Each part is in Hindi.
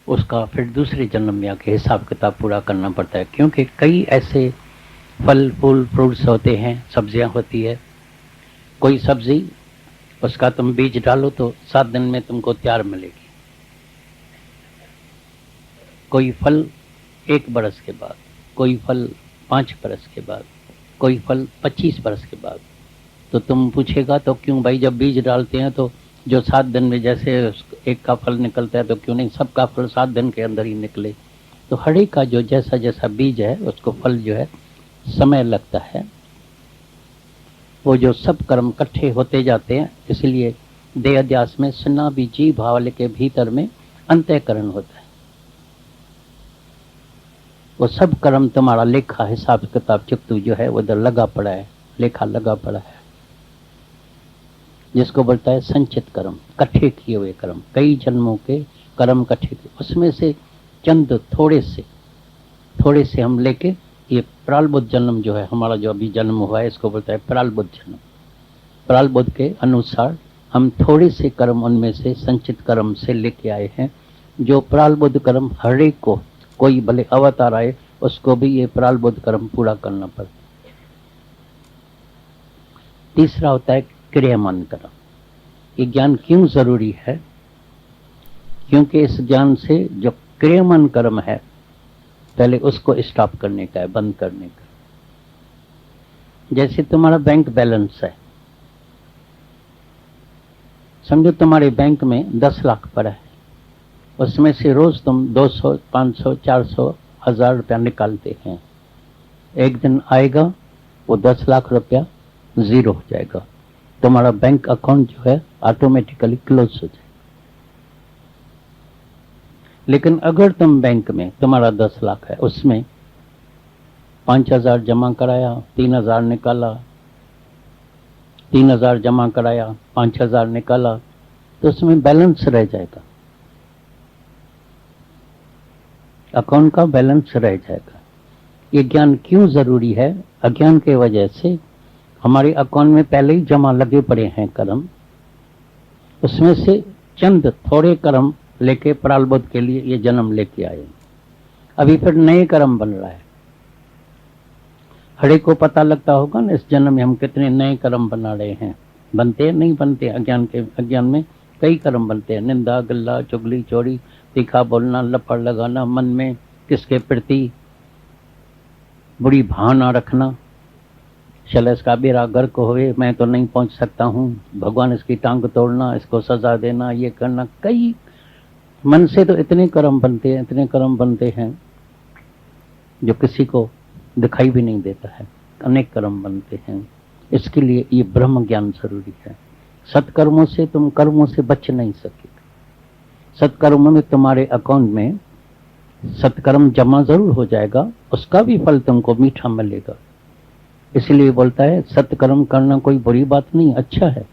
उसका फिर दूसरे जन्म में आके हिसाब किताब पूरा करना पड़ता है, क्योंकि कई ऐसे फल फूल फ्रूट्स होते हैं, सब्जियां होती है। कोई सब्जी उसका तुम बीज डालो तो 7 दिन में तुमको तैयार मिलेगी। कोई फल 1 बरस के बाद, कोई फल 5 बरस के बाद, कोई फल 25 बरस के बाद। तो तुम पूछेगा तो क्यों भाई, जब बीज डालते हैं तो जो 7 दिन में जैसे एक का फल निकलता है तो क्यों नहीं सबका फल 7 दिन के अंदर ही निकले। तो हर एक का जो जैसा जैसा बीज है उसको फल जो है समय लगता है। वो जो सब कर्म इकट्ठे होते जाते हैं, इसलिए देह अध्यास में सुना भी जी भावल के भीतर में अंतःकरण होता है। वो सब कर्म तुम्हारा लेखा हिसाब किताब चित्तू जो है वो इधर लगा पड़ा है, लेखा लगा पड़ा है, जिसको बोलता है संचित कर्म, इकट्ठे किए हुए कर्म, कई जन्मों के कर्म इकट्ठे किए, उसमें से चंद थोड़े से हम लेके ये प्रारब्ध जन्म जो है हमारा, जो अभी जन्म हुआ है, इसको बोलता है प्रारब्ध जन्म। प्रारब्ध के अनुसार हम थोड़े से कर्म उनमें से संचित कर्म से लेके आए हैं। जो प्रारब्ध कर्म हर एक को, कोई भले अवतार आए उसको भी ये प्रारब्ध कर्म पूरा करना पड़ता है। तीसरा होता है क्रियामान कर्म। ये ज्ञान क्यों जरूरी है? क्योंकि इस ज्ञान से जो क्रियामान कर्म है पहले उसको स्टॉप करने का है, बंद करने का। जैसे तुम्हारा बैंक बैलेंस है, समझो तुम्हारे बैंक में 10 लाख पड़ा है, उसमें से रोज तुम 200, 500, 400, 1000 रुपया निकालते हैं। एक दिन आएगा वो 10 लाख रुपया जीरो हो जाएगा, तुम्हारा बैंक अकाउंट जो है ऑटोमेटिकली क्लोज हो जाएगा। लेकिन अगर तुम बैंक में तुम्हारा 10 लाख है, उसमें 5000 जमा कराया, 3000 निकाला, 3000 जमा कराया, 5000 निकाला, तो उसमें बैलेंस रह जाएगा, अकाउंट का बैलेंस रह जाएगा। ये ज्ञान क्यों जरूरी है? अज्ञान के वजह से हमारे अकाउंट में पहले ही जमा लगे पड़े हैं कर्म, उसमें से चंद थोड़े कर्म लेके प्रारब्ध के लिए ये जन्म लेके आए, अभी फिर नए कर्म बन रहा है। हर एक को पता लगता होगा ना इस जन्म में हम कितने नए कर्म बना रहे हैं। बनते हैं नहीं बनते? अज्ञान में कई कर्म बनते हैं, निंदा, गल्ला, चुगली, चोरी, तीखा बोलना, लपड़ लगाना, मन में किसके प्रति बुरी भावना रखना, चल इसका बेरा गर्क होवे, मैं तो नहीं पहुंच सकता हूं, भगवान इसकी टांग तोड़ना, इसको सजा देना, ये करना। कई मन से तो इतने कर्म बनते हैं जो किसी को दिखाई भी नहीं देता है, अनेक कर्म बनते हैं। इसके लिए ये ब्रह्म ज्ञान जरूरी है। सत्कर्मों से तुम कर्मों से बच नहीं सकेगा। सत्कर्मों में तुम्हारे अकाउंट में सत्कर्म जमा जरूर हो जाएगा, उसका भी फल तुमको मीठा मिलेगा। इसलिए बोलता है सत्कर्म करना कोई बुरी बात नहीं, अच्छा है।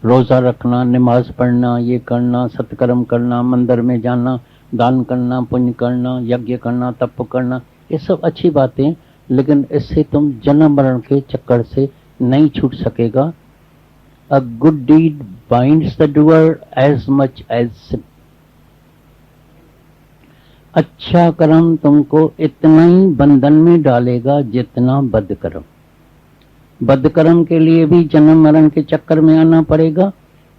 रोजा रखना, नमाज पढ़ना, ये करना, सत्कर्म करना, मंदिर में जाना, दान करना, पुण्य करना, यज्ञ करना, तप करना, ये सब अच्छी बातें, लेकिन इससे तुम जन्म मरण के चक्कर से नहीं छूट सकेगा। A good deed binds the doer as much as sin. अच्छा कर्म तुमको इतना ही बंधन में डालेगा जितना बद कर्म। बद कर्म के लिए भी जन्म मरण के चक्कर में आना पड़ेगा,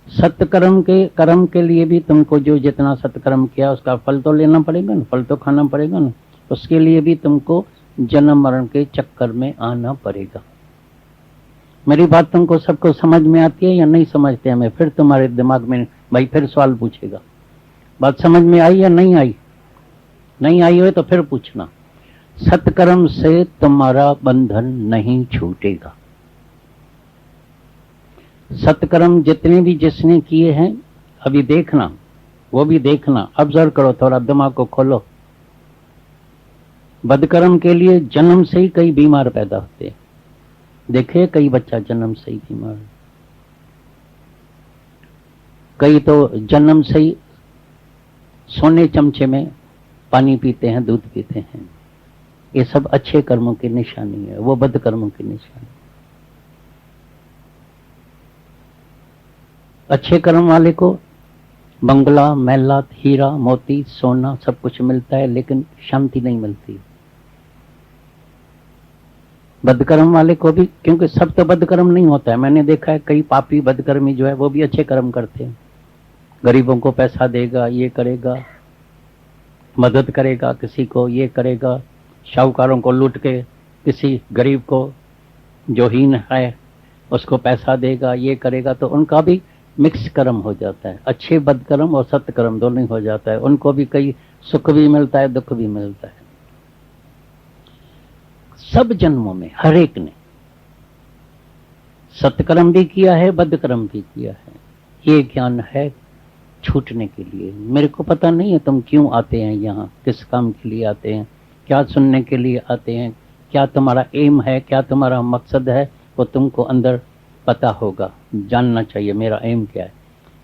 सत्कर्म के कर्म के लिए भी तुमको जो जितना सत्कर्म किया उसका फल तो लेना पड़ेगा ना, फल तो खाना पड़ेगा ना, उसके लिए भी तुमको जन्म मरण के चक्कर में आना पड़ेगा। मेरी बात तुमको सबको समझ में आती है या नहीं समझते हैं? मैं फिर तुम्हारे दिमाग में भाई फिर सवाल पूछेगा, बात समझ में आई या नहीं आई? नहीं आई हो तो फिर पूछना। सत्कर्म से तुम्हारा बंधन नहीं छूटेगा। सत्कर्म जितने भी जिसने किए हैं, अभी देखना, वो भी देखना, ऑब्जर्व करो, थोड़ा दिमाग को खोलो। बदकर्म के लिए जन्म से ही कई बीमार पैदा होते हैं। देखे कई बच्चा जन्म से ही बीमार, कई तो जन्म से ही सोने चमचे में पानी पीते हैं, दूध पीते हैं। ये सब अच्छे कर्मों की निशानी है, वो बद कर्मों की निशानी। अच्छे कर्म वाले को बंगला, महला, हीरा, मोती, सोना सब कुछ मिलता है, लेकिन शांति नहीं मिलती। बदकर्म वाले को भी, क्योंकि सब तो बदकर्म नहीं होता है। मैंने देखा है कई पापी बदकर्मी जो है वो भी अच्छे कर्म करते हैं। गरीबों को पैसा देगा, ये करेगा, मदद करेगा, किसी को ये करेगा, शाहूकारों को लूट के किसी गरीब को जो हीन है उसको पैसा देगा, ये करेगा, तो उनका भी मिक्स कर्म हो जाता है। अच्छे बदकर्म और सत्कर्म दोनों हो जाता है। उनको भी कई सुख भी मिलता है, दुख भी मिलता है। सब जन्मों में हर एक ने सत्कर्म भी किया है, बदकर्म भी किया है। ये ज्ञान है छूटने के लिए। मेरे को पता नहीं है तुम क्यों आते हैं यहाँ, किस काम के लिए आते हैं, क्या सुनने के लिए आते हैं, क्या तुम्हारा एम है, क्या तुम्हारा मकसद है, वो तुमको अंदर पता होगा, जानना चाहिए मेरा एम क्या है।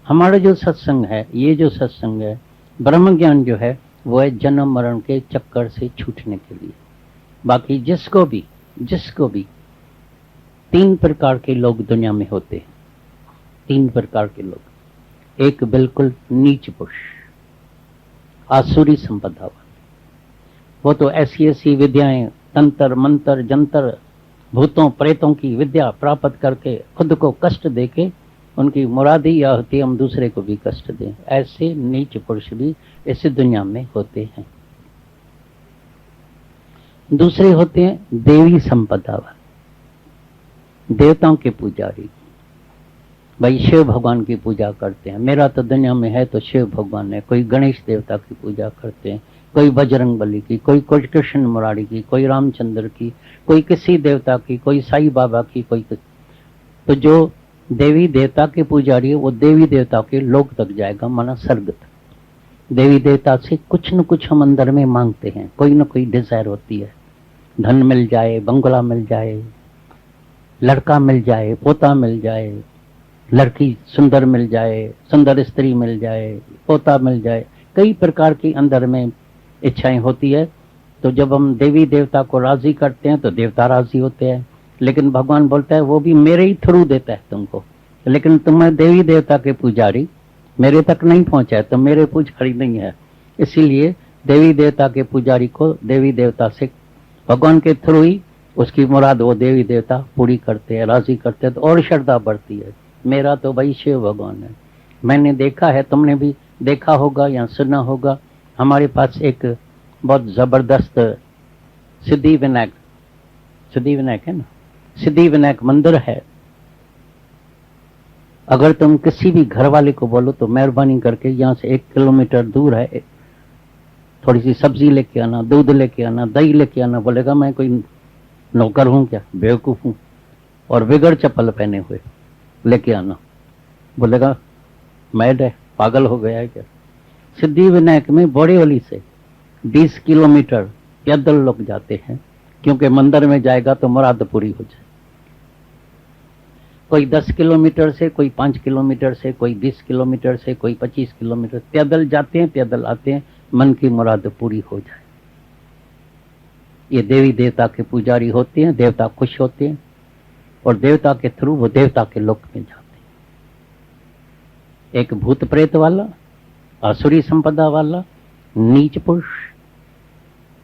हमारा जो सत्संग है, ये जो सत्संग है, ब्रह्म ज्ञान जो है, वो है जन्म मरण के चक्कर से छूटने के लिए। बाकी जिसको भी 3 प्रकार के लोग दुनिया में होते हैं, 3 प्रकार के लोग। एक बिल्कुल नीच पुरुष, आसुरी संपदा वाले, वो तो ऐसी विद्याएं, तंत्र मंत्र जंतर, भूतों प्रेतों की विद्या प्राप्त करके खुद को कष्ट देके उनकी मुरादी यह होती है हम दूसरे को भी कष्ट दें। ऐसे नीच पुरुष भी इस दुनिया में होते हैं। दूसरे होते हैं देवी संपदा वाले, देवताओं के पुजारी। भाई शिव भगवान की पूजा करते हैं। मेरा तो दुनिया में है तो शिव भगवान है। कोई गणेश देवता की पूजा करते हैं, कोई बजरंग बली की, कोई कृष्ण मुरारी की, कोई रामचंद्र की, कोई किसी देवता की, कोई साईं बाबा की, कोई तो जो देवी देवता के पुजारी है वो देवी देवता के लोक तक जाएगा, माना स्वर्ग तक। देवी देवता से कुछ न कुछ हम अंदर में मांगते हैं, कोई न कोई डिजायर होती है। धन मिल जाए, बंगला मिल जाए, लड़का मिल जाए, पोता मिल जाए, लड़की सुंदर मिल जाए, सुंदर स्त्री मिल जाए, पोता मिल जाए, कई प्रकार की अंदर में इच्छाएं होती है। तो जब हम देवी देवता को राजी करते हैं तो देवता राजी होते हैं। लेकिन भगवान बोलता है वो भी मेरे ही थ्रू देता है तुमको, लेकिन तुम्हें देवी देवता के पुजारी मेरे तक नहीं पहुंचा है, तो मेरे पुजारी नहीं है। इसीलिए देवी देवता के पुजारी को देवी देवता से भगवान के थ्रू ही उसकी मुराद वो देवी देवता पूरी करते हैं, राजी करते हैं, तो और श्रद्धा बढ़ती है। मेरा तो भाई शिव भगवान है। मैंने देखा है, तुमने भी देखा होगा या सुना होगा, हमारे पास एक बहुत जबरदस्त सिद्धि विनायक है ना, सिद्धि विनायक मंदिर है। अगर तुम किसी भी घर वाले को बोलो तो मेहरबानी करके यहाँ से 1 किलोमीटर दूर है, थोड़ी सी सब्जी लेके आना, दूध लेके आना, दही लेके आना, बोलेगा मैं कोई नौकर हूं क्या, बेवकूफ हूं, और बिगड़ चप्पल पहने हुए लेके आना, बोलेगा मैड है, पागल हो गया है क्या। सिद्धि विनायक में बोरीवली से 20 किलोमीटर पैदल लोग जाते हैं, क्योंकि मंदिर में जाएगा तो मुराद पूरी हो जाए। कोई 10 किलोमीटर से, कोई 5 किलोमीटर से, कोई 20 किलोमीटर से, कोई 25 किलोमीटर पैदल जाते हैं, पैदल आते हैं, मन की मुराद पूरी हो जाए। ये देवी देवता के पुजारी होते हैं, देवता खुश होते हैं और देवता के थ्रू वो देवता के लोक में जाते हैं। एक भूत प्रेत वाला, आसुरी संपदा वाला, नीच पुरुष,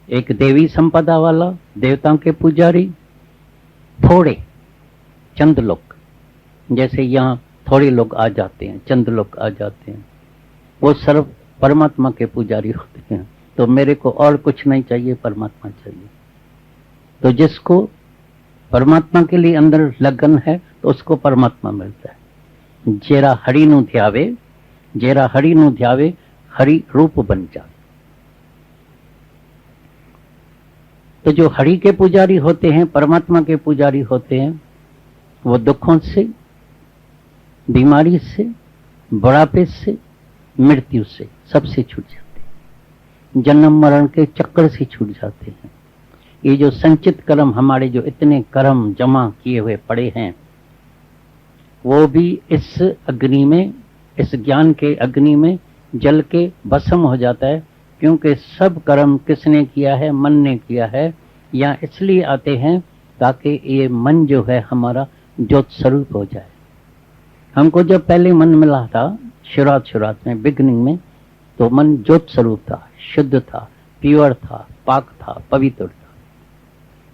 एक देवी संपदा वाला, देवताओं के पुजारी, थोड़े चंद लोग, जैसे यहाँ थोड़े लोग आ जाते हैं, चंद लोग आ जाते हैं, वो सर्व परमात्मा के पुजारी होते हैं। तो मेरे को और कुछ नहीं चाहिए, परमात्मा चाहिए। तो जिसको परमात्मा के लिए अंदर लगन है तो उसको परमात्मा मिलता है। जेरा हरि नु ध्यावे, जेरा हरि नु ध्यावे, हरि रूप बन जाए। तो जो हरि के पुजारी होते हैं, परमात्मा के पुजारी होते हैं, वो दुखों से, बीमारी से, बुढ़ापे से, मृत्यु से, सबसे छूट जाते हैं, जन्म मरण के चक्कर से छूट जाते हैं। ये जो संचित कर्म, हमारे जो इतने कर्म जमा किए हुए पड़े हैं, वो भी इस अग्नि में, इस ज्ञान के अग्नि में जल के भस्म हो जाता है। क्योंकि सब कर्म किसने किया है, मन ने किया है। या इसलिए आते हैं ताकि ये मन जो है हमारा ज्योत स्वरूप हो जाए। हमको जब पहले मन मिला था शुरुआत में, बिगनिंग में, तो मन ज्योत स्वरूप था, शुद्ध था, प्योर था, पाक था, पवित्र था।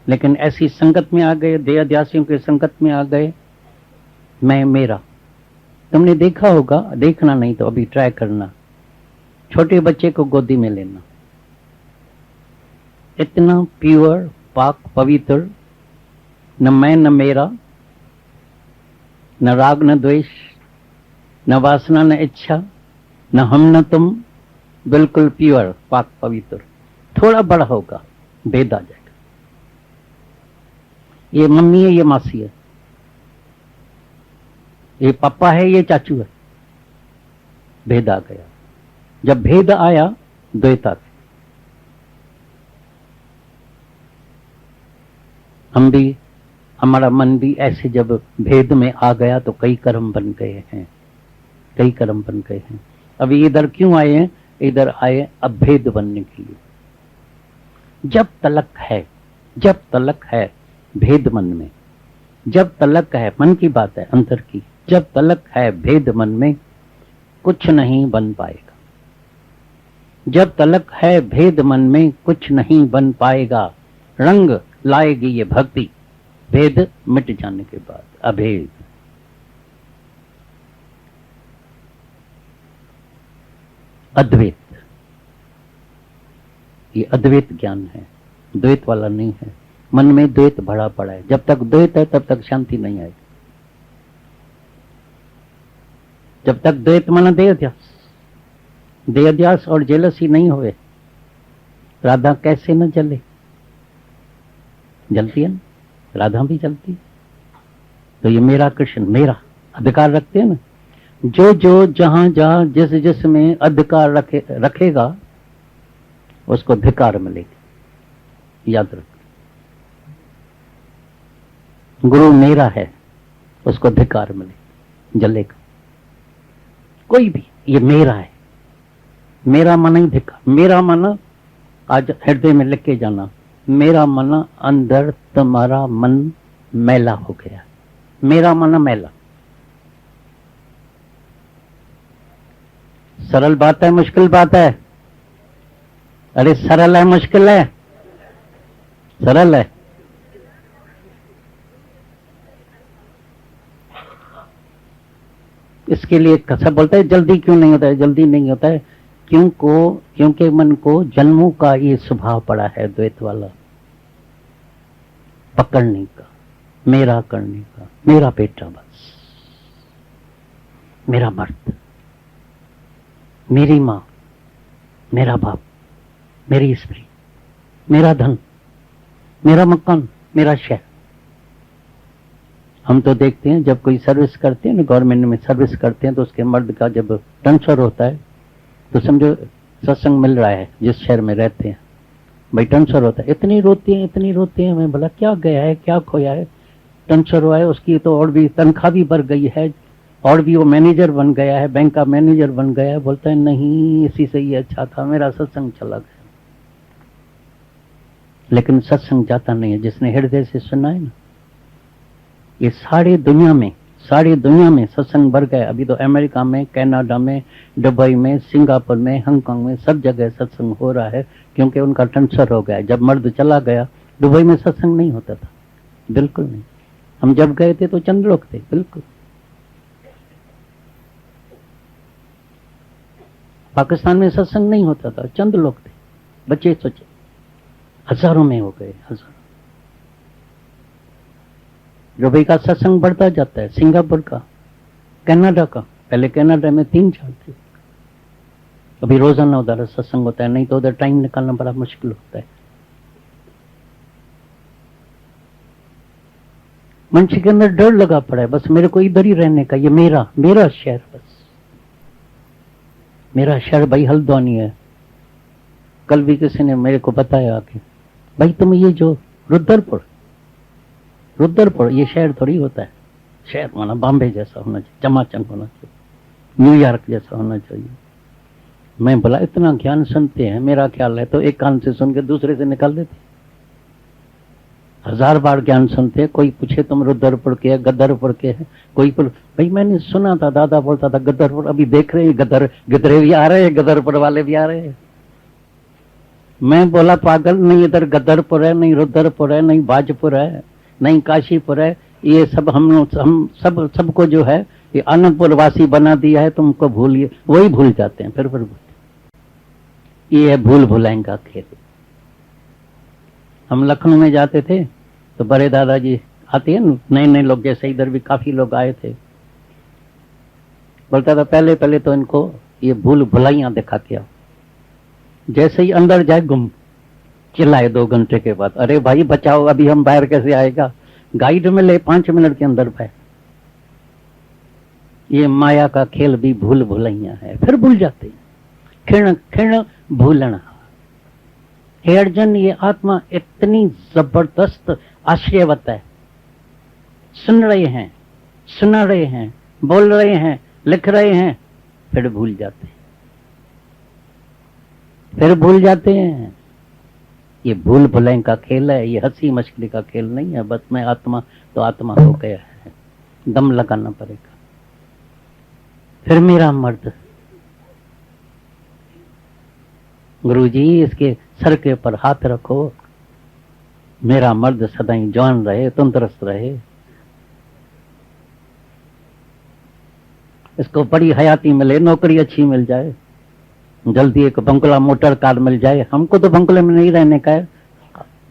लेकिन ऐसी संगत में आ गए, देहाध्यासियों के संगत में आ गए, मैं मेरा। तुमने देखा होगा, देखना नहीं तो अभी ट्राई करना, छोटे बच्चे को गोदी में लेना, इतना प्योर, पाक, पवित्र, न मैं न मेरा, न राग न द्वेष, न वासना न इच्छा, न हम न तुम, बिल्कुल प्योर, पाक, पवित्र। थोड़ा बड़ा होगा, भेद आ जाएगा, ये मम्मी है, ये मासी है, ये पापा है, ये चाचू है, भेद आ गया। जब भेद आया, द्वैत आ गया। हम भी, हमारा मन भी ऐसे जब भेद में आ गया तो कई कर्म बन गए हैं, कई कर्म बन गए हैं। अभी इधर क्यों आए हैं? इधर आए अभेद बनने के लिए। जब तलक है भेद मन में, जब तलक है, मन की बात है, अंतर की, जब तलक है भेद मन में, कुछ नहीं बन पाएगा। जब तलक है भेद मन में, कुछ नहीं बन पाएगा। रंग लाएगी ये भक्ति, भेद मिट जाने के बाद, अभेद। अद्वैत, ये अद्वैत ज्ञान है, द्वैत वाला नहीं है। मन में द्वैत भरा पड़ा है, जब तक द्वैत है तब तक शांति नहीं आएगी। जब तक द्वैत माना देहाध्यास और जेलसी नहीं हुए, राधा कैसे न जले? जलती है ना, राधा भी जलती है। तो ये मेरा कृष्ण, मेरा अधिकार रखते हैं ना। जो जो जहां जहां जिस जिस में अधिकार रखेगा उसको धिकार मिलेगी, याद रख। गुरु मेरा है, उसको धिकार मिले, जलेगा। कोई भी, ये मेरा है, मेरा मन ही धिकार। मेरा मन, आज हृदय में लिख के जाना, मेरा मन अंदर तुम्हारा मन मैला हो गया। मेरा मन मैला। सरल बात है, मुश्किल बात है? अरे सरल है, मुश्किल है? सरल है। इसके लिए सब बोलता है जल्दी क्यों नहीं होता है? जल्दी नहीं होता है क्योंकि मन को जन्मों का ये स्वभाव पड़ा है, द्वैत वाला, पकड़ने का, मेरा करने का। मेरा बेटा बस, मेरा मर्द, मेरी मां, मेरा बाप, मेरी स्त्री, मेरा धन, मेरा मकान, मेरा शहर। हम तो देखते हैं जब कोई सर्विस करते हैं ना, गवर्नमेंट में सर्विस करते हैं, तो उसके मर्द का जब ट्रांसफर होता है तो समझो सत्संग मिल रहा है जिस शहर में रहते हैं, भाई ट्रांसफर होता है, इतनी रोती हैं। मैं बोला क्या गया है, क्या खोया है? ट्रांसफर हुआ है, उसकी तो और भी तनख्वाह भी बढ़ गई है, और भी वो मैनेजर बन गया है, बैंक का मैनेजर बन गया है। बोलता है नहीं, इसी से ही अच्छा था, मेरा सत्संग चला गया। लेकिन सत्संग जाता नहीं है जिसने हृदय से सुना है ना। ये सारी दुनिया में सत्संग बढ़ गए। अभी तो अमेरिका में, कनाडा में, दुबई में, सिंगापुर में, हांगकांग में, सब जगह सत्संग हो रहा है, क्योंकि उनका ट्रांसफर हो गया। जब मर्द चला गया, दुबई में सत्संग नहीं होता था, बिल्कुल नहीं। हम जब गए थे तो चंद लोग थे, बिल्कुल। पाकिस्तान में सत्संग नहीं होता था, चंद लोग थे, बच्चे सोचे, हजारों में हो गए, हजारों। दुबई का सत्संग बढ़ता जाता है, सिंगापुर का, कनाडा का। पहले कनाडा में 3 साल थे, अभी रोजाना उधर सत्संग होता है, नहीं तो उधर टाइम निकालना बड़ा मुश्किल होता है। मनुष्य के अंदर डर लगा पड़ा है, बस मेरे को इधर ही रहने का, ये मेरा शहर, बस मेरा शहर। भाई हल्द्वानी है, कल भी किसी ने मेरे को बताया कि भाई तुम ये जो रुद्रपुर ये शहर थोड़ी होता है। शहर माना बॉम्बे जैसा होना चाहिए, चमाचम होना चाहिए, न्यूयॉर्क जैसा होना चाहिए। मैं बोला इतना ज्ञान सुनते हैं, मेरा ख्याल है तो एक कान से सुन के दूसरे से निकाल देते। 1000 बार ज्ञान सुनते हैं। कोई पूछे तुम रुद्रपुर के है, गदरपुर के है, कोई भाई मैंने सुना था, दादा बोलता था गदरपुर, अभी देख रहे हैं गदरे भी आ रहे हैं, गदरपुर वाले भी आ रहे हैं। मैं बोला पागल, नहीं इधर गदरपुर है, नहीं रुद्रपुर है, नहीं बाजपुर है, नहीं काशीपुर है, ये सब हम सबको जो है ये अनंतपुर वासी बना दिया है, तुमको भूलिए, वही भूल जाते हैं फिर ये है भूल भुलाएंगा खेल। हम लखनऊ में जाते थे तो बड़े दादाजी आते हैं, नए नए लोग, जैसे इधर भी काफी लोग आए थे, बोलता था पहले पहले तो इनको ये भूल भुलाइयां दिखा के आओ। जैसे ही अंदर जाए गुम, चिल्लाए 2 घंटे के बाद, अरे भाई बचाओ, अभी हम बाहर कैसे आएगा, गाइड में ले 5 मिनट के अंदर बाहर। ये माया का खेल भी भूल भुलैया है, फिर भूल जाते हैं। खिण खिण भूलना। हे अर्जुन, ये आत्मा इतनी जबरदस्त आश्चर्यवत है, सुन रहे हैं, सुना रहे हैं, बोल रहे हैं, लिख रहे हैं, फिर भूल जाते हैं, फिर भूल जाते हैं। ये भूल भुलैया का खेल है, ये हंसी मस्करी का खेल नहीं है। बस मैं आत्मा तो आत्मा हो गया है, दम लगाना पड़ेगा। फिर मेरा मर्द, गुरुजी इसके सर के ऊपर हाथ रखो, मेरा मर्द सदाई जवान रहे, तंदुरुस्त रहे, इसको बड़ी हयाती मिले, नौकरी अच्छी मिल जाए, जल्दी एक बंगला मोटर कार मिल जाए। हमको तो बंगले में नहीं रहने का है,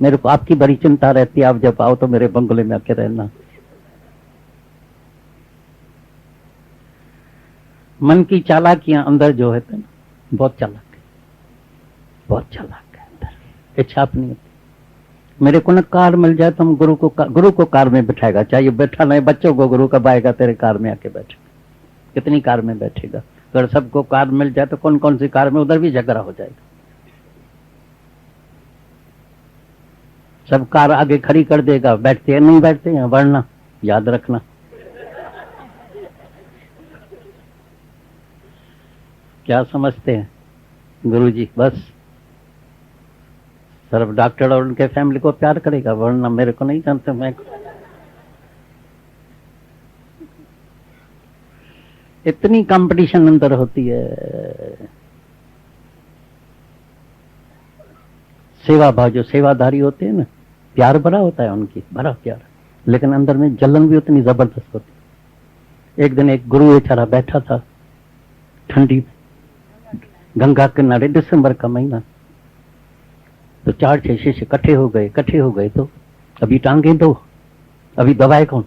मेरे को आपकी बड़ी चिंता रहती है, आप जब आओ तो मेरे बंगले में आके रहना। मन की चालाकियां अंदर जो है ना, बहुत चालाक है, बहुत चालाक है अंदर, इच्छा अपनी होती। मेरे को ना कार मिल जाए तो हम गुरु को कार में बिठाएगा, चाहिए बैठा नहीं, बच्चों को गुरु कब आएगा तेरे कार में आके बैठेगा, कितनी कार में बैठेगा। अगर सबको कार मिल जाए तो कौन कौन सी कार में, उधर भी झगड़ा हो जाएगा। सब कार आगे खड़ी कर देगा, बैठते हैं नहीं बैठते हैं, वरना याद रखना। क्या समझते हैं गुरुजी? बस सिर्फ डॉक्टर और उनके फैमिली को प्यार करेगा, वरना मेरे को नहीं जानते। मैं इतनी कंपटीशन अंदर होती है। सेवा भाव, जो सेवाधारी होते हैं ना, प्यार भरा होता है उनकी, भरा प्यार, लेकिन अंदर में जलन भी उतनी जबरदस्त होती है। एक दिन एक गुरु बेचारा बैठा था ठंडी में, गंगा किनारे, दिसंबर का महीना, तो 4-6 शिष्य इकट्ठे हो गए तो अभी टांगे दो, अभी दबाए कौन।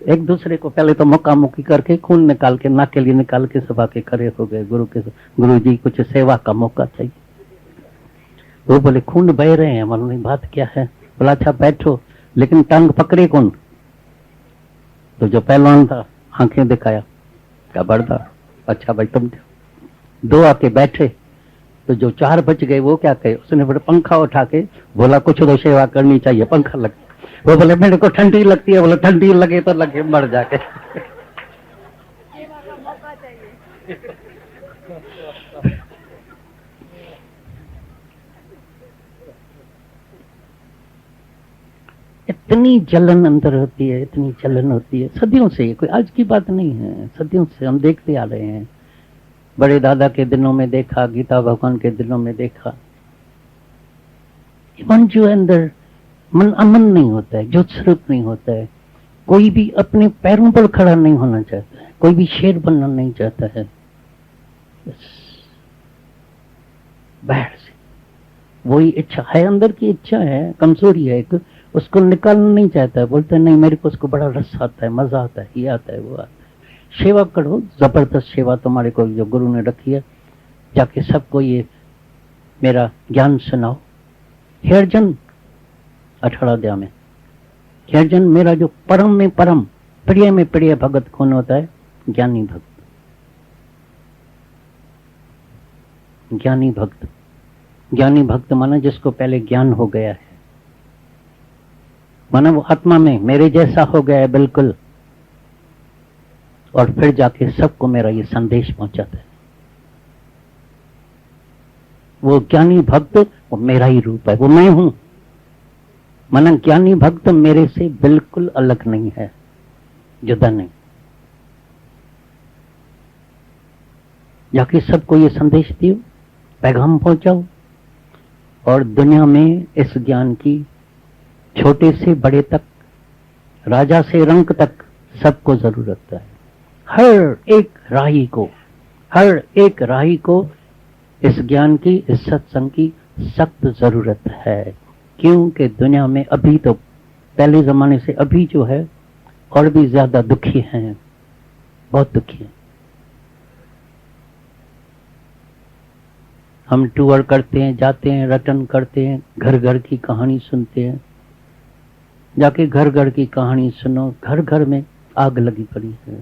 एक दूसरे को पहले तो मुक्की करके खून निकाल के, नाक के लिए निकाल के सबा के खड़े हो गए गुरु जी कुछ सेवा का मौका चाहिए। वो बोले खून बह रहे हैं, मालूम नहीं बात क्या है। बोला अच्छा बैठो, लेकिन टांग पकड़े कौन। तो जो पहलवान था आंखें दिखाया, क्या बर्दा, अच्छा भाई तुम दो आके बैठे। तो जो 4 बच गए वो क्या कहे, उसने फिर पंखा उठा के बोला कुछ तो सेवा करनी चाहिए, पंखा लग। वो बोले मेरे को ठंडी लगती है। बोले ठंडी लगे तो लगे, मर जाके। इतनी जलन अंदर होती है, इतनी जलन होती है सदियों से, कोई आज की बात नहीं है, सदियों से हम देखते आ रहे हैं। बड़े दादा के दिनों में देखा, गीता भगवान के दिनों में देखा, मन जो अंदर मन अमन नहीं होता है, जो स्वरूप नहीं होता है। कोई भी अपने पैरों पर खड़ा नहीं होना चाहता है, कोई भी शेर बनना नहीं चाहता है। बस बाहर से वही इच्छा है, अंदर की इच्छा है, कमजोरी है एक, उसको निकालना नहीं चाहता है। बोलते नहीं मेरे को उसको बड़ा रस आता है, मजा आता है, ये आता है, वो आता है। सेवा करो, जबरदस्त सेवा तुम्हारे को जो गुरु ने रखी है, जाके सबको ये मेरा ज्ञान सुनाओ। हे अर्जुन, 18 अध्याय में, हे अर्जुन मेरा जो परम में परम, प्रिय में प्रिय भगत कौन होता है? ज्ञानी भक्त। ज्ञानी भक्त, ज्ञानी भक्त माना जिसको पहले ज्ञान हो गया है, माना वो आत्मा में मेरे जैसा हो गया है बिल्कुल, और फिर जाके सबको मेरा ये संदेश पहुंचाता है। वो ज्ञानी भक्त, वो मेरा ही रूप है, वो मैं हूं। माना ज्ञानी भक्त मेरे से बिल्कुल अलग नहीं है, जुदा नहीं। जाके सबको ये संदेश दियो, पैगाम पहुंचाओ, और दुनिया में इस ज्ञान की छोटे से बड़े तक, राजा से रंक तक सबको जरूरत है। हर एक राही को, हर एक राही को इस ज्ञान की, इस सत्संग की सख्त जरूरत है। क्योंकि दुनिया में अभी तो पहले जमाने से अभी जो है और भी ज्यादा दुखी हैं, बहुत दुखी हैं। हम टूर करते हैं, जाते हैं, रिटर्न करते हैं, घर घर की कहानी सुनते हैं। जाके घर घर की कहानी सुनो, घर घर में आग लगी पड़ी है,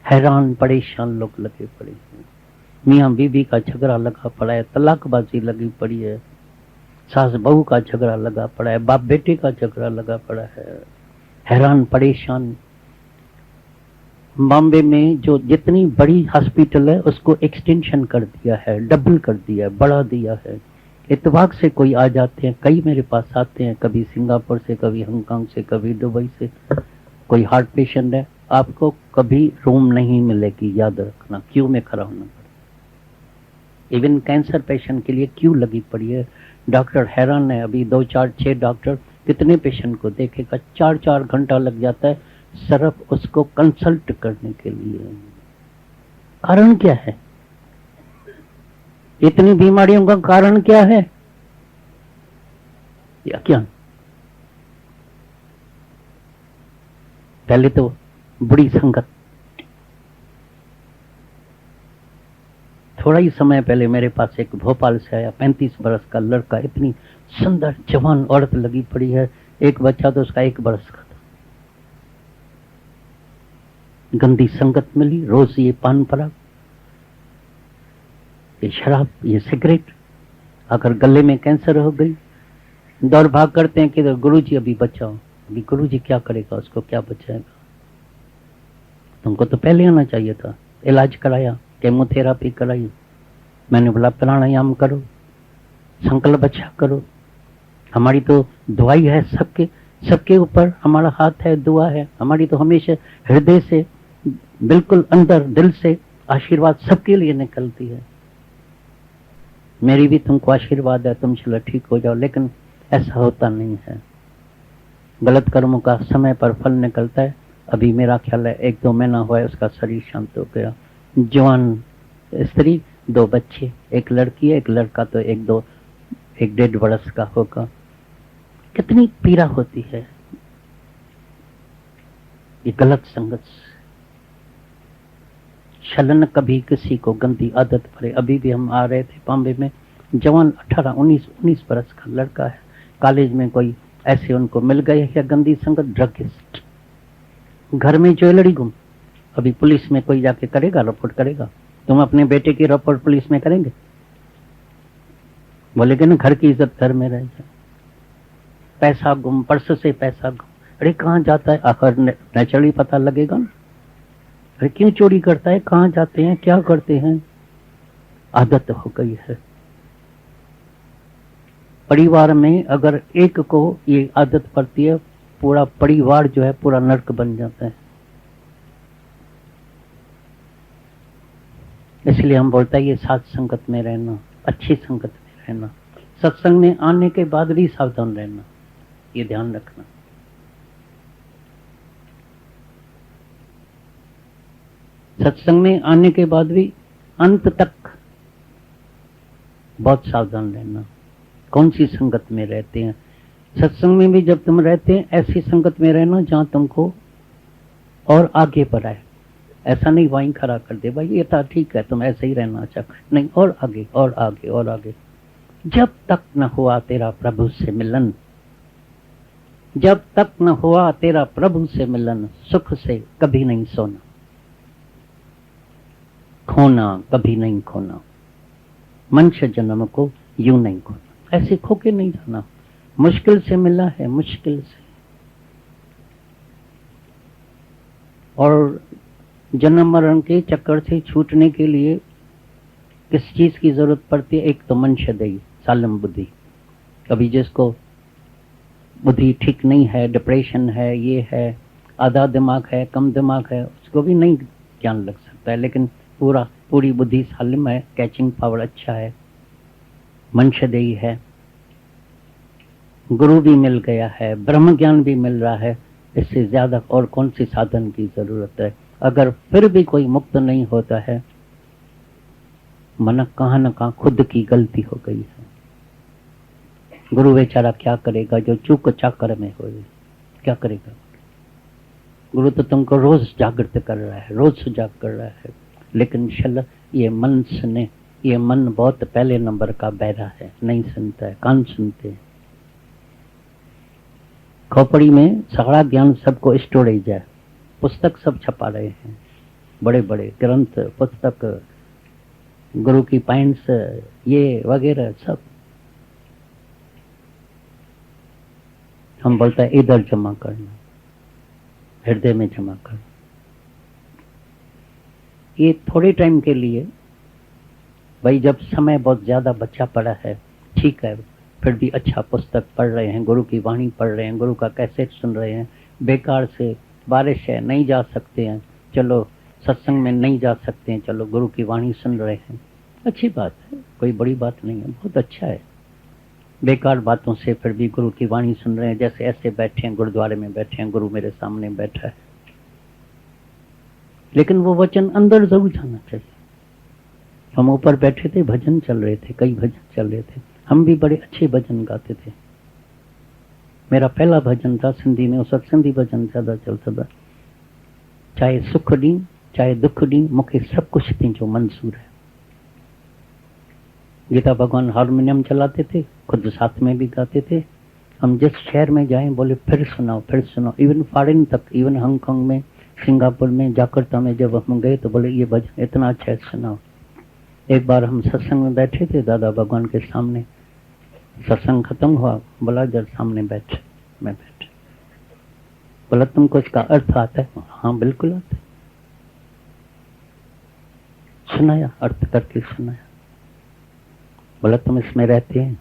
हैरान परेशान लोग लगे पड़े हैं, मियाँ बीबी का झगड़ा लगा पड़ा है, तलाकबाजी लगी पड़ी है, सास बहू का झगड़ा लगा पड़ा है, बाप बेटे का झगड़ा लगा पड़ा है, हैरान परेशान। बॉम्बे में जो जितनी बड़ी हॉस्पिटल है उसको एक्सटेंशन कर दिया है, डबल कर दिया है, बढ़ा दिया है। इत्तेफाक से कोई आ जाते हैं, कई मेरे पास आते हैं, कभी सिंगापुर से, कभी हांगकांग से, कभी दुबई से। कोई हार्ट पेशेंट है, आपको कभी रूम नहीं मिलेगी, याद रखना, क्यू में खड़ा होना पड़ेगा। इवन कैंसर पेशेंट के लिए क्यू लगी पड़ी है। डॉक्टर हैरान है, अभी 2 4 6 डॉक्टर कितने पेशेंट को देखेगा, 4 घंटा लग जाता है सिर्फ उसको कंसल्ट करने के लिए। कारण क्या है? इतनी बीमारियों का कारण क्या है? या क्या? पहले तो बुरी संगत। थोड़ा ही समय पहले मेरे पास एक भोपाल से आया 35 बरस का लड़का, इतनी सुंदर जवान औरत लगी पड़ी है, एक बच्चा तो उसका 1 बरस का था। गंदी संगत मिली, रोज ये पान पराग, ये शराब, ये सिगरेट। अगर गले में कैंसर हो गई, दौड़ भाग करते हैं कि गुरुजी अभी बचाओ। अभी गुरुजी क्या करेगा, उसको क्या बचाएगा? तुमको तो पहले आना चाहिए था। इलाज कराया, केमोथेरापी कराई, मैंने बोला प्राणायाम करो, संकल्प अच्छा करो। हमारी तो दुआई है, सबके ऊपर हमारा हाथ है, दुआ है हमारी तो हमेशा हृदय से, बिल्कुल अंदर दिल से आशीर्वाद सबके लिए निकलती है। मेरी भी तुमको आशीर्वाद है, तुम चलो ठीक हो जाओ, लेकिन ऐसा होता नहीं है। गलत कर्मों का समय पर फल निकलता है। अभी मेरा ख्याल है 1-2 महीना हुआ है, उसका शरीर शांत हो गया। जवान स्त्री, 2 बच्चे, एक लड़की है, एक लड़का तो 1-1.5 बरस का होगा। कितनी पीड़ा होती है ये गलत संगत। छलन कभी किसी को गंदी आदत पड़े। अभी भी हम आ रहे थे बॉम्बे में, जवान 18-19 बरस का लड़का है, कॉलेज में कोई ऐसे उनको मिल गए या गंदी संगत, ड्रगिस्ट, घर में ज्वेलरी गुम। अभी पुलिस में कोई जाके करेगा, रिपोर्ट करेगा? तुम अपने बेटे की रिपोर्ट पुलिस में करेंगे? बोलेगे ना घर की इज्जत घर में रह जाए। पैसा गुम, पर्स से पैसा गुम, अरे कहाँ जाता है? आखिर नेचुरली पता लगेगा ना। अरे क्यों चोरी करता है, कहाँ जाते हैं, क्या करते हैं? आदत हो गई है। परिवार में अगर एक को ये आदत पड़ती है, पूरा परिवार जो है पूरा नर्क बन जाता है। इसलिए हम बोलते हैं ये साथ संगत में रहना, अच्छी संगत में रहना, सत्संग में आने के बाद भी सावधान रहना, ये ध्यान रखना। सत्संग में आने के बाद भी अंत तक बहुत सावधान रहना। कौन सी संगत में रहते हैं? सत्संग में भी जब तुम रहते हैं, ऐसी संगत में रहना जहां तुमको और आगे बढ़ाए। ऐसा नहीं वहीं खड़ा कर दे, भाई ये था ठीक है, तुम ऐसे ही रहना अच्छा, नहीं, और आगे और आगे और आगे। जब तक न हुआ तेरा प्रभु से मिलन, जब तक न हुआ तेरा प्रभु से मिलन, सुख से कभी नहीं सोना, खोना कभी नहीं खोना, मनुष्य जन्म को यूं नहीं खोना। ऐसे खो के नहीं जाना। मुश्किल से मिला है, मुश्किल से। और जन्म मरण के चक्कर से छूटने के लिए किस चीज की जरूरत पड़ती है? एक तो मनुष्य दई, सालम बुद्धि। कभी जिसको बुद्धि ठीक नहीं है, डिप्रेशन है, ये है, आधा दिमाग है, कम दिमाग है, उसको भी नहीं ज्ञान लग सकता है। लेकिन पूरी बुद्धि सालिम है, कैचिंग पावर अच्छा है, मंशदेही है, गुरु भी मिल गया है, ब्रह्म ज्ञान भी मिल रहा है, इससे ज्यादा और कौन सी साधन की जरूरत है। अगर फिर भी कोई मुक्त नहीं होता है, मन कहां न कहां खुद की गलती हो गई है। गुरु बेचारा क्या करेगा जो चूक चाकर में हो, क्या करेगा। गुरु तो तुमको रोज जागृत कर रहा है, रोज सुजाग कर रहा है, लेकिन ये मन बहुत पहले नंबर का बहरा है, नहीं सुनता है, कान सुनते हैं। खोपड़ी में सारा ज्ञान सबको स्टोरेज है, पुस्तक सब छपा रहे हैं, बड़े बड़े ग्रंथ, पुस्तक, गुरु की पॉइंट्स, ये वगैरह सब हम बोलते हैं इधर जमा करना, हृदय में जमा करना। ये थोड़े टाइम के लिए, भाई जब समय बहुत ज्यादा बचा पड़ा है, ठीक है, फिर भी अच्छा पुस्तक पढ़ रहे हैं, गुरु की वाणी पढ़ रहे हैं, गुरु का कैसेट सुन रहे हैं, बेकार से बारिश है नहीं जा सकते हैं, चलो सत्संग में नहीं जा सकते हैं, चलो गुरु की वाणी सुन रहे हैं, अच्छी बात है, कोई बड़ी बात नहीं है, बहुत अच्छा है। बेकार बातों से फिर भी गुरु की वाणी सुन रहे हैं, जैसे ऐसे बैठे हैं, गुरुद्वारे में बैठे हैं, गुरु मेरे सामने बैठा है, लेकिन वो वचन अंदर जरूर जाना चाहिए। हम ऊपर बैठे थे, भजन चल रहे थे, कई भजन चल रहे थे, हम भी बड़े अच्छे भजन गाते थे। मेरा पहला भजन था सिंधी में, उस वक्त सिंधी भजन ज्यादा चलता था, चाहे सुख डी चाहे दुख डी मुखे सब कुछ थी जो मंसूर है। गीता भगवान हारमोनियम चलाते थे, खुद साथ में भी गाते थे। हम जिस शहर में जाएं बोले फिर सुनाओ फिर सुनाओ, इवन फॉरेन तक, इवन हांगकांग में, सिंगापुर में, जाकर्ता में जब हम गए तो बोले ये भजन इतना अच्छा है, सुनाओ। एक बार हम सत्संग में बैठे थे दादा भगवान के सामने, सत्संग खत्म हुआ, बोला जब सामने बैठ, मैं बैठ, बोला तुमको इसका अर्थ आता है? हाँ बिल्कुल आता है। सुनाया, अर्थ करके सुनाया। बोला तुम इसमें रहते हैं?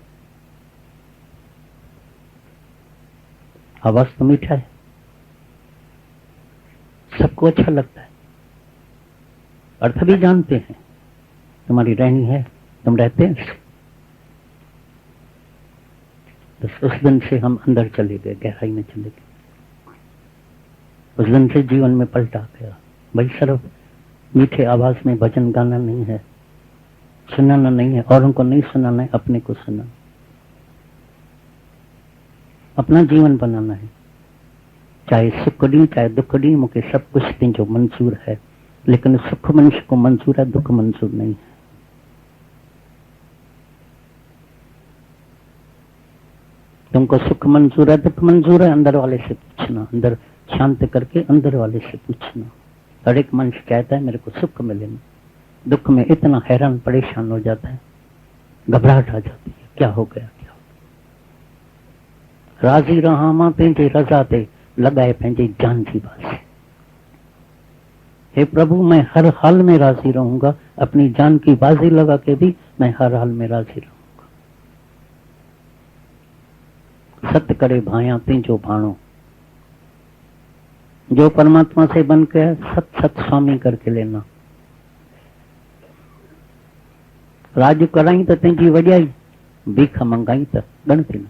आवाज तो मीठा है, सबको अच्छा लगता है, अर्थ भी जानते हैं, तुम्हारी रहनी है, तुम रहते हैं। तो उस दिन से हम अंदर चले गए, गहराई में चले गए। उस दिन से जीवन में पलटा गया। भाई सिर्फ मीठे आवाज में भजन गाना नहीं है, सुनाना नहीं है, औरों को नहीं सुनाना है, अपने को सुनाना, अपना जीवन बनाना है। चाहे सुख डी चाहे दुख डी मुझे सब कुछ थी जो मंसूर है, लेकिन सुख मनुष्य को मंसूर है, दुख मंसूर नहीं है। तुमको सुख मंजूर है, दुख मंजूर है, अंदर वाले से पूछना, अंदर शांत करके अंदर वाले से पूछना। हर एक मनुष्य कहता है मेरे को सुख मिले, दुख में इतना हैरान परेशान हो जाता है, घबराहट आ जाती है, क्या हो गया, क्या हो गया। राजी रहा मां पंहिंजे रजा ते लगाए पंहिंजे जान की बात। हे प्रभु मैं हर हाल में राजी रहूंगा, अपनी जान की बाजी लगा के भी मैं हर हाल में राजी रहूंगा। सत्य करे भाया तीजो भाणो, जो परमात्मा से बन के सत सत स्वामी करके लेना। राज कराई तो तेजी वजाई, भीख मंगाई तो गणती न।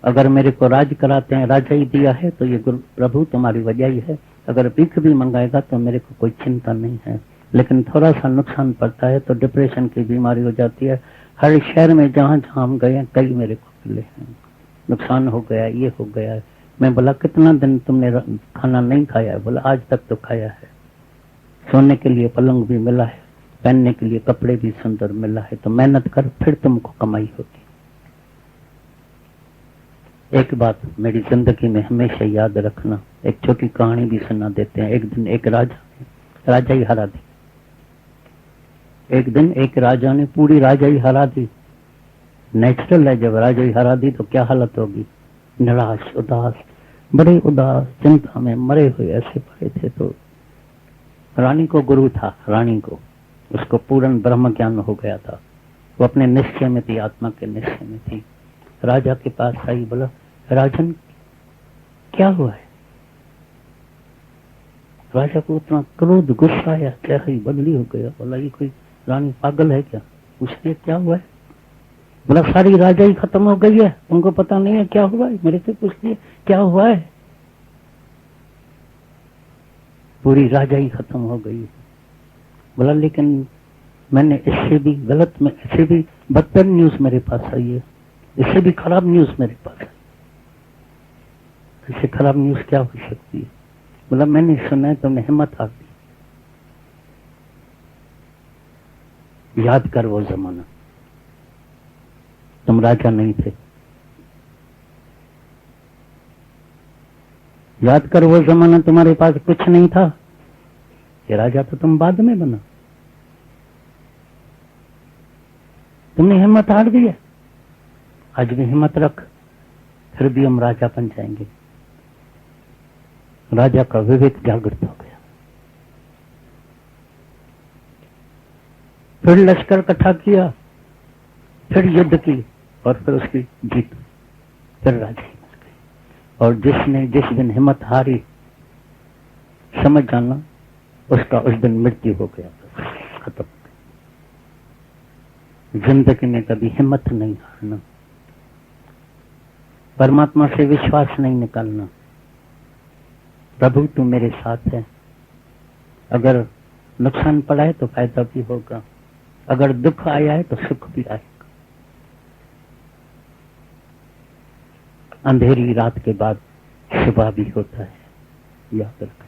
अगर मेरे को राज कराते हैं, राजा ही दिया है तो ये गुरु प्रभु तुम्हारी वजाई है। अगर भीख भी मंगाएगा तो मेरे को कोई चिंता नहीं है, लेकिन थोड़ा सा नुकसान पड़ता है तो डिप्रेशन की बीमारी हो जाती है। हर शहर में जहां जहां हम गए कई मेरे को मिले हैं, नुकसान हो गया, ये हो गया। मैं बोला कितना दिन तुमने खाना नहीं खाया है? बोला आज तक तो खाया है। सोने के लिए पलंग भी मिला है, पहनने के लिए कपड़े भी सुंदर मिला है, तो मेहनत कर फिर तुमको कमाई होगी। एक बात मेरी जिंदगी में हमेशा याद रखना, एक छोटी कहानी भी सुना देते हैं। एक दिन एक राजा ही हरा दी। एक दिन एक राजा ने पूरी राजा ही हरा दी। नेचुरल है, जब राजा ही हरा दी तो क्या हालत होगी, निराश, उदास, बड़े उदास, चिंता में मरे हुए ऐसे पड़े थे। तो रानी को गुरु था, रानी को उसको पूर्ण ब्रह्म ज्ञान हो गया था, वो अपने निश्चय में थी, आत्मा के निश्चय में थी। राजा के पास आई, बोला राजन क्या हुआ है? राजा को उतना क्रोध गुस्सा आया, चेहरा बदली हो गया। बोला ये कोई रानी पागल है क्या? पूछती क्या हुआ है? बोला सारी राजा ही खत्म हो गई है, तुमको पता नहीं है क्या हुआ है? मेरे से पूछती क्या हुआ है? पूरी राजा ही खत्म हो गई है। बोला लेकिन मैंने इससे भी गलत में, इससे भी बदतर न्यूज मेरे पास आई है, इससे भी खराब न्यूज मेरे पास है। इससे खराब न्यूज क्या हो सकती है? बोला मैंने सुना है तुमने हिम्मत हार दी। याद कर वो जमाना, तुम राजा नहीं थे। याद कर वो जमाना, तुम्हारे पास कुछ नहीं था। ये राजा तो तुम बाद में बना। तुमने हिम्मत हार दी है। आज भी हिम्मत रख, फिर भी हम राजा बन जाएंगे। राजा का विवेक जागृत हो गया। फिर लश्कर इकट्ठा किया, फिर युद्ध की और फिर उसकी जीत, फिर राजा ही बन गए। और जिसने जिस दिन हिम्मत हारी, समझ जाना उसका उस दिन मृत्यु हो गया, खत्म। जिंदगी में कभी हिम्मत नहीं हारना, परमात्मा से विश्वास नहीं निकालना। प्रभु तू मेरे साथ है, अगर नुकसान पड़ा है तो फायदा भी होगा, अगर दुख आया है तो सुख भी आएगा। अंधेरी रात के बाद सुबह भी होता है, याद रखना।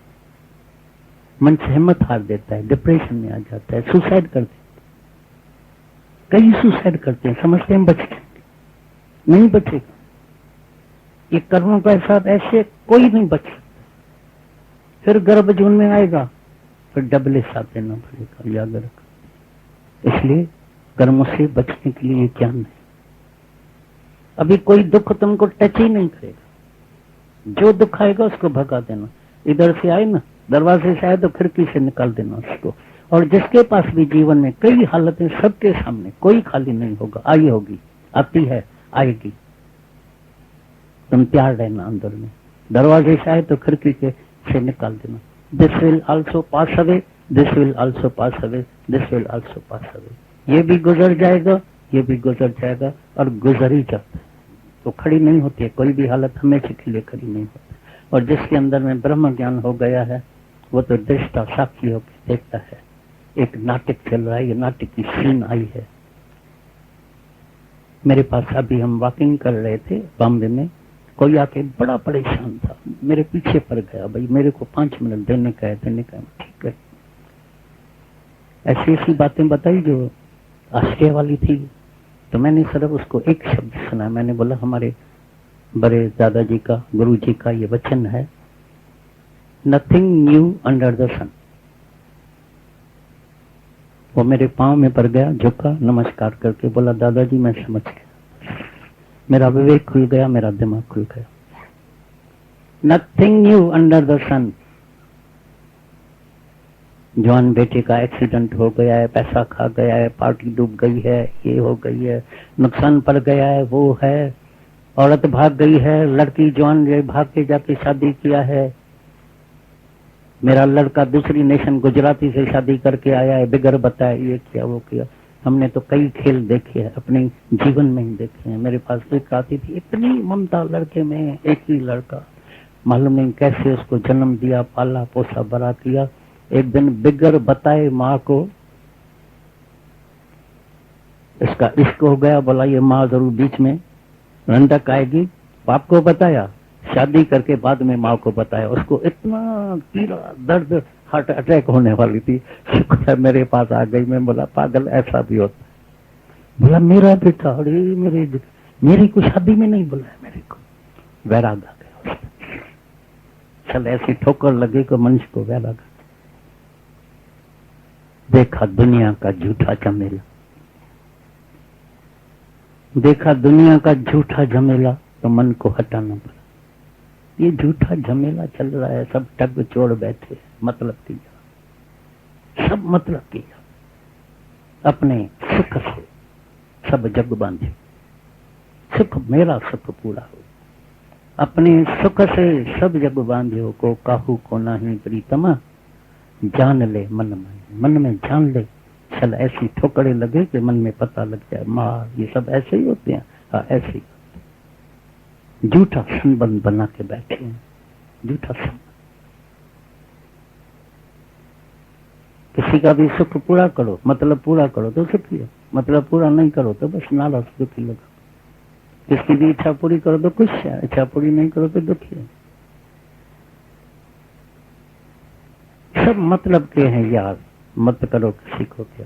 मन से हिम्मत हार देता है, डिप्रेशन में आ जाता है, सुसाइड कर देता है। कई सुसाइड करते हैं, समझते हैं बच जाएंगे, नहीं बचेगा। ये कर्मों के साथ ऐसे कोई नहीं बच सकता। फिर गर्भ जून में आएगा, फिर डबले साथ देना पड़ेगा, याद रखो। इसलिए कर्मों से बचने के लिए ज्ञान है। अभी कोई दुख तुमको टच ही नहीं करेगा। जो दुख आएगा उसको भगा देना। इधर से आए ना, दरवाजे से आए तो खिड़की से निकाल देना उसको। और जिसके पास भी जीवन में कई हालतें, सबके सामने कोई खाली नहीं होगा, आई होगी, आती है, आएगी। तुम तैयार रहना अंदर में। दरवाजे से आए तो खिड़की से निकाल देना। This will also pass away, this will also pass away, this will also pass away. ये भी गुजर जाएगा, ये भी गुजर जाएगा, और गुजर ही जाता है। तो खड़ी नहीं होती है कोई भी हालत, हमेशा के लिए खड़ी नहीं होती। और जिसके अंदर में ब्रह्म ज्ञान हो गया है, वो तो दृष्टा साक्षी होकर देखता है। एक नाटक चल रहा है, ये नाटक की सीन आई है। मेरे पास अभी हम वॉकिंग कर रहे थे बॉम्बे में, कोई आके बड़ा परेशान था, मेरे पीछे पड़ गया, भाई मेरे को 5 मिनट देने का है, देने का है। ठीक है, ऐसी ऐसी बातें बताई जो आश्चर्य वाली थी। तो मैंने सिर्फ उसको एक शब्द सुना। मैंने बोला हमारे बड़े दादाजी का, गुरु जी का ये वचन है, नथिंग न्यू अंडर द सन। वो मेरे पांव में पड़ गया, झुका, नमस्कार करके बोला दादाजी मैं समझ गया, मेरा विवेक खुल गया, मेरा दिमाग खुल गया। नथिंग न्यू अंडर द सन। जवान बेटे का एक्सीडेंट हो गया है, पैसा खा गया है, पार्टी डूब गई है, ये हो गई है, नुकसान पड़ गया है, वो है, औरत भाग गई है, लड़की जवान भाग के जाके शादी किया है, मेरा लड़का दूसरी नेशन गुजराती से शादी करके आया है, बिगर बताया, ये किया वो किया। हमने तो कई खेल देखे हैं, अपने जीवन में ही देखे हैं। मेरे पास एक आती थी, इतनी ममता लड़के में, एक ही लड़का, मालूम नहीं कैसे उसको जन्म दिया, पाला पोसा बड़ा किया। एक दिन बिगर बताए माँ को इसका इश्क हो गया। बोला ये माँ जरूर बीच में रंडक आएगी, बाप को बताया, शादी करके बाद में माँ को बताया। उसको इतना पीड़ा, दर्द, हार्ट अटैक होने वाली थी। शुक्र है मेरे पास आ गई। मैं बोला पागल ऐसा भी होता है। बोला मेरा बेटा, अरे मेरी को शादी में नहीं बुलाया, मेरे को वैराग आ गया। चल ऐसी ठोकर लगे को मनुष्य को वैराग। देखा दुनिया का झूठा झमेला, देखा दुनिया का झूठा झमेला, तो मन को हटाना पड़ा। ये झूठा झमेला चल रहा है, सब टग चोड़ बैठे, मतलब किया, सब मतलब किया, अपने सुख से सब जग बांधे, सुख मेरा सुख पूरा हो। अपने सुख से सब जग बांधियो, को काहू को नाही प्रीतमा, जान ले मन में, मन में जान ले। चल ऐसी ठोकरे लगे कि मन में पता लग जाए, मार ये सब ऐसे ही होते हैं। हाँ ऐसे ही झूठा संबंध बना के बैठे हैं, झूठा संबंध। किसी का भी सुख पूरा करो, मतलब पूरा करो तो सुखी है, मतलब पूरा नहीं करो तो बस नाराज दुखी लगा। किसी की इच्छा पूरी करो तो खुश है, इच्छा पूरी नहीं करो तो दुखी है। सब मतलब के हैं यार, मत करो किसी को क्या।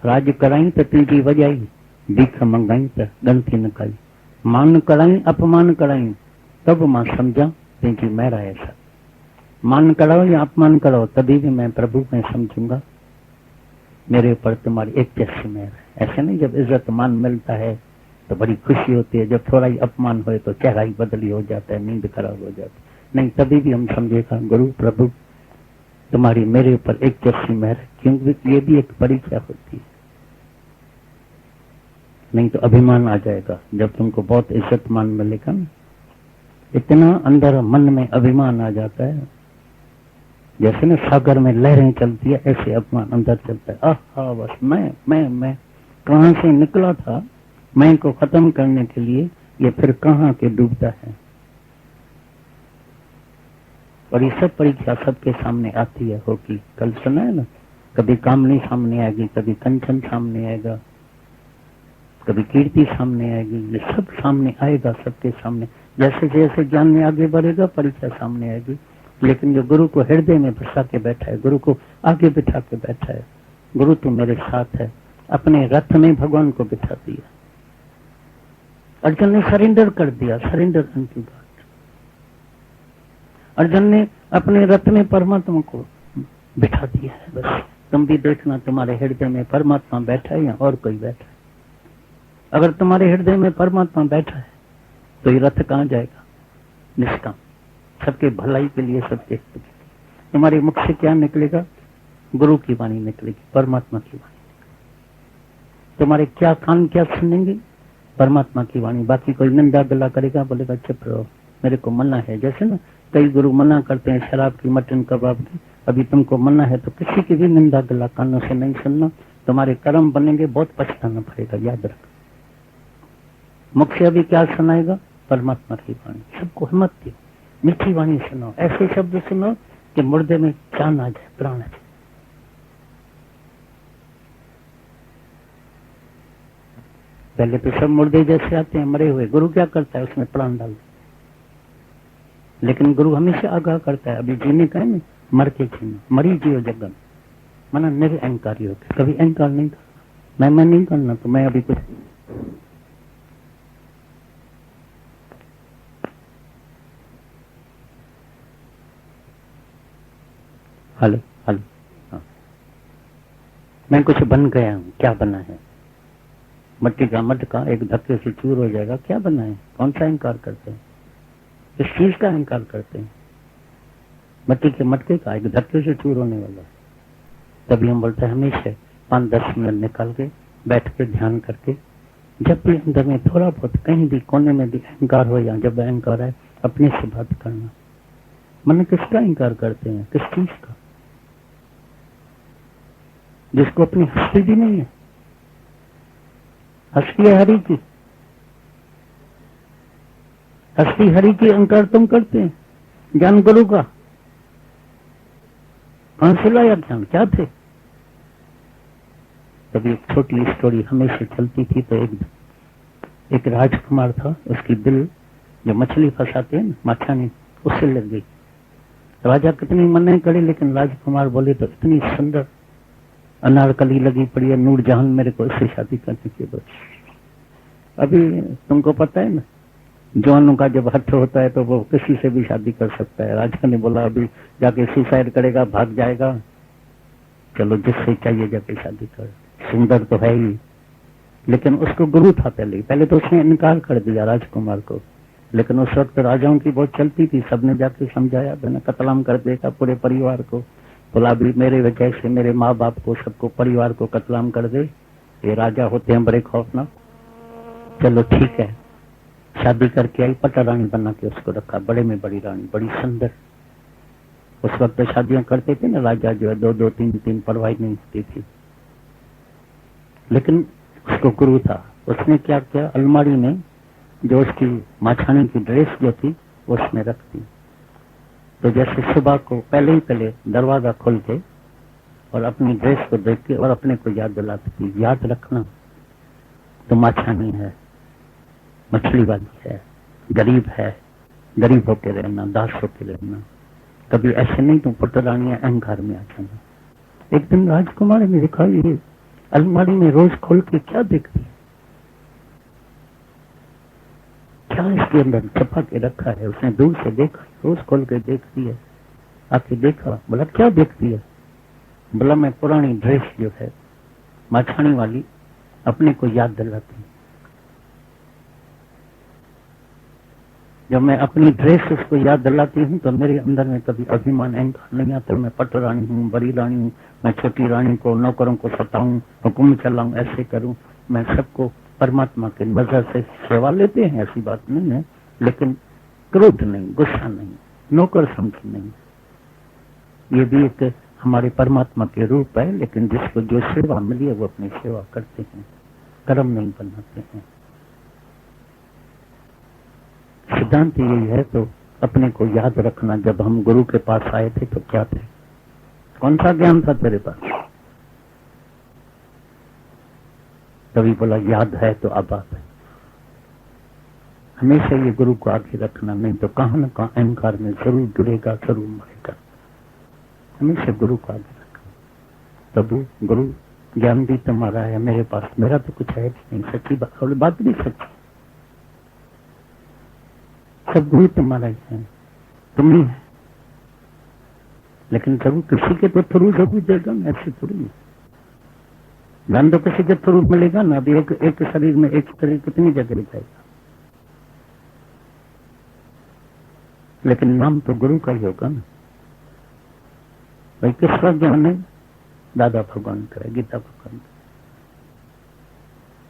राज कराई तो तीजी वजाई, भीख मंगाई तो गंती न खाई। मान कराई अपमान कराई, तब मां समझा तीजी मेरा ऐसा। मान कराओ या अपमान करो तभी भी मैं प्रभु में समझूंगा, मेरे ऊपर तुम्हारी एक जैसी मेहर है। ऐसे नहीं, जब इज्जत मान मिलता है तो बड़ी खुशी होती है, जब थोड़ा ही अपमान हो तो चेहरा ही बदली हो जाता है, नींद खराब हो जाती है। नहीं, तभी भी हम समझेगा गुरु प्रभु तुम्हारी मेरे ऊपर एक जैसी मेहर है, क्योंकि ये भी एक परीक्षा होती है। नहीं तो अभिमान आ जाएगा, जब तुमको बहुत इज्जत मान मिलेगा ना, इतना अंदर मन में अभिमान आ जाता है, जैसे ना सागर में लहरें चलती है ऐसे अपमान अंदर चलता है। आहा बस मैं कहां से निकला था, मैं को खत्म करने के लिए, ये फिर कहां के डूबता है। और ये सब परीक्षा सबके सामने आती है, होगी। कल सुना है ना, कभी कामनी सामने आएगी, कभी कंचन सामने आएगा, कभी कीर्ति सामने आएगी, ये सब सामने आएगा सबके सामने। जैसे जैसे ज्ञान में आगे बढ़ेगा परीक्षा सामने आएगी। लेकिन जो गुरु को हृदय में बसा के बैठा है, गुरु को आगे बिठा के बैठा है, गुरु तू मेरे साथ है, अपने रथ में भगवान को बिठा दिया। अर्जुन ने सरेंडर कर दिया, सरेंडर की बात। अर्जुन ने अपने रथ में परमात्मा को बिठा दिया है। बस तुम भी देखना, तुम्हारे हृदय में परमात्मा बैठा है या और कोई बैठा है। अगर तुम्हारे हृदय में परमात्मा बैठा है तो ये रथ कहां जाएगा? निष्काम, सबके भलाई के लिए, सबके। तुम्हारे मुख से क्या निकलेगा? गुरु की वाणी निकलेगी, परमात्मा की वाणी। तुम्हारे क्या कान क्या सुनेंगे? परमात्मा की वाणी। बाकी कोई निंदा गला करेगा, बोलेगा चुप रहो, मेरे को मना है। जैसे ना कई गुरु मना करते हैं शराब की, मटन कबाब की, अभी तुमको मना है तो किसी की भी निंदा गला कानों से नहीं सुनना। तुम्हारे कर्म बनेंगे, बहुत पछताना पड़ेगा, याद रखो। मुख से अभी क्या सुनाएगा? परमात्मा की वाणी। सबको हिम्मत दो, मीठी वाणी सुनो, ऐसे शब्द सुनो कि मुर्दे में जान आ जाए, प्राण आ जाए। पहले तो सब मुर्दे जैसे आते हैं, मरे हुए। गुरु क्या करता है? उसमें प्राण डाल। लेकिन गुरु हमेशा आगाह करता है, अभी जीने का है ना, मर के जीना, मरी जियो जगन। मना निरअहंकारी होकर, कभी अहंकार नहीं करना, मैं नहीं करना, तो मैं अभी कुछ। हेलो हेलो, हाँ। मैं कुछ बन गया हूँ, क्या बना है? मट्टी का मटका एक धक्के से चूर हो जाएगा, क्या बना है? कौन सा अहंकार करते हैं? इस चीज का अहंकार करते हैं, मट्टी के मटके का, एक धक्के से चूर होने वाला। तभी हम बोलते हैं हमेशा 5-10 मिनट निकाल के बैठ के ध्यान करके, जब भी अंदर में थोड़ा बहुत कहीं भी कोने में भी अहंकार हो, या जब अहंकार है अपने से बात करना। मन किसका अहंकार करते हैं? किस चीज का? जिसको अपनी हस्ती भी नहीं है। हस्ती है हरि की, हस्ती हरि की अहंकार तुम करते हैं। ज्ञान गुरु का, कहां से लाया ज्ञान? क्या थे? तभी एक छोटी स्टोरी हमेशा चलती थी। तो एक राजकुमार था, उसकी दिल जो मछली फंसाते हैं ना, माछानी, उससे लग गई। राजा कितनी मना करे, लेकिन राजकुमार बोले तो इतनी सुंदर अनारकली लगी पड़ी है, नूरजहान, मेरे को इससे शादी करने की। बस अभी तुमको पता है ना, जवानों का जब हट होता है तो वो किसी से भी शादी कर सकता है। राजा ने बोला अभी जाके सुसाइड करेगा, भाग जाएगा, चलो जिससे चाहिए जाके शादी कर। सुंदर तो है ही, लेकिन उसको गुरु था पहले तो उसने इनकार कर दिया राजकुमार को। लेकिन उस वक्त राजाओं की बहुत चलती थी, सबने जाके समझाया, मैंने कतलाम कर देगा पूरे परिवार को। बोला अभी मेरे वजह से मेरे माँ बाप को, सबको, परिवार को कत्लाम कर दे, ये राजा होते हैं बड़े खौफनाक। चलो ठीक है, शादी करके आई, पटा रानी बना के उसको रखा, बड़े में बड़ी रानी, बड़ी सुंदर। उस वक्त तो शादियां करते थे ना राजा, जो है 2-2, 3-3 परवाही नहीं होती थी। लेकिन उसको गुरु था, उसने क्या किया, अलमारी में जो उसकी माछानी की ड्रेस जो थी उसमें रख दी। तो जैसे सुबह को पहले दरवाजा खोल के और अपनी ड्रेस को देख के और अपने को याद दिलाती थी, याद रखना तो माछानी है, मछली वाली है, गरीब होके रहना, दास होके रहना, कभी ऐसे नहीं तुम पुटरानियां अहंकार में आ जाना। एक दिन राजकुमारी ने देखा ये अलमारी में रोज खोल के क्या देखती है, क्या इसके अंदर छपा के रखा है। उसने दूर से देखा, रोज खोल के देखती है, आके देखा, बोला क्या देखती है। बोला मैं पुरानी ड्रेस जो है माछानी वाली अपने को याद दिलाती हूँ। जब मैं अपनी ड्रेस उसको याद दिलाती हूँ तो मेरे अंदर में कभी अभिमान अहंकार नहीं आता। मैं पट रानी हूँ, बड़ी रानी हूँ, मैं छोटी रानी को, नौकरों को सताऊं, हुक्म चलाऊं, ऐसे करूं। मैं सबको परमात्मा के नजर से सेवा लेते हैं, ऐसी बात नहीं है, लेकिन क्रोध नहीं, गुस्सा नहीं, नौकर समझ नहीं। ये भी एक हमारे परमात्मा के रूप है, लेकिन जिसको जो सेवा मिली है वो अपनी सेवा करते हैं, कर्म नहीं बनाते हैं। सिद्धांत यही है। तो अपने को याद रखना, जब हम गुरु के पास आए थे तो क्या थे, कौन सा ज्ञान था तेरे पास। कभी बोला याद है तो आबाद है। हमेशा ये गुरु को आगे रखना, नहीं तो कहां न कहां अहंकार में जरूर जुड़ेगा, जरूर मरेगा। हमेशा गुरु को आगे रखना। प्रभु गुरु ज्ञान भी तुम्हारा है, मेरे पास मेरा तो कुछ है नहीं, सच्ची बात, और बात भी सच्ची, सब गुरु तुम्हारा ही है, तुम ही है। लेकिन जरूर किसी के तो थ्रू जरूर देगा ना, ऐसे थोड़ी है। ज्ञान तो किसी के थ्रू मिलेगा ना। अभी एक शरीर में एक शरीर कितनी जगह जाएगा, लेकिन नाम तो गुरु का ही होगा ना। भाई किसका ज्ञान है, दादा भगवान का है, गीता भगवान का।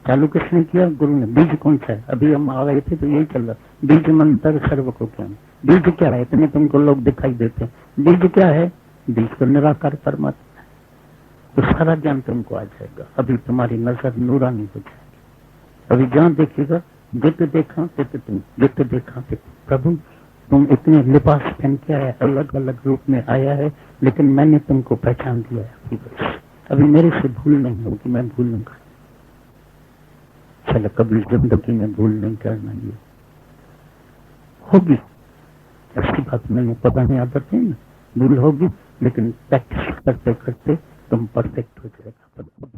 चालू किसने किया, गुरु ने। बीज कौन सा है, अभी हम आ रहे थे तो यही चल रहा, बीज मंत्र सर्व को ज्ञान। बीज क्या है, इतने तुमको लोग दिखाई देते हैं, बीज क्या है, बीज तो निराकार परमात्मा है। तो सारा ज्ञान तुमको आ जाएगा। अभी तुम्हारी नजर नूरानी हो जाएगी। अभी जहां देखिएगा, जित देखा तित तुम, जित देखा तित। प्रभु तुम इतने लिबास पहन के आया, अलग अलग रूप में आया है, लेकिन मैंने तुमको पहचान लिया है। अभी मेरे से भूल नहीं होगी, मैं भूलूंगा। चलो कभी जिंदगी में भूल नहीं करना, ये होगी, ऐसी बात नहीं, पता नहीं आदत है ना, भूल होगी, लेकिन प्रैक्टिस करते करते तुम परफेक्ट हो जाएगा।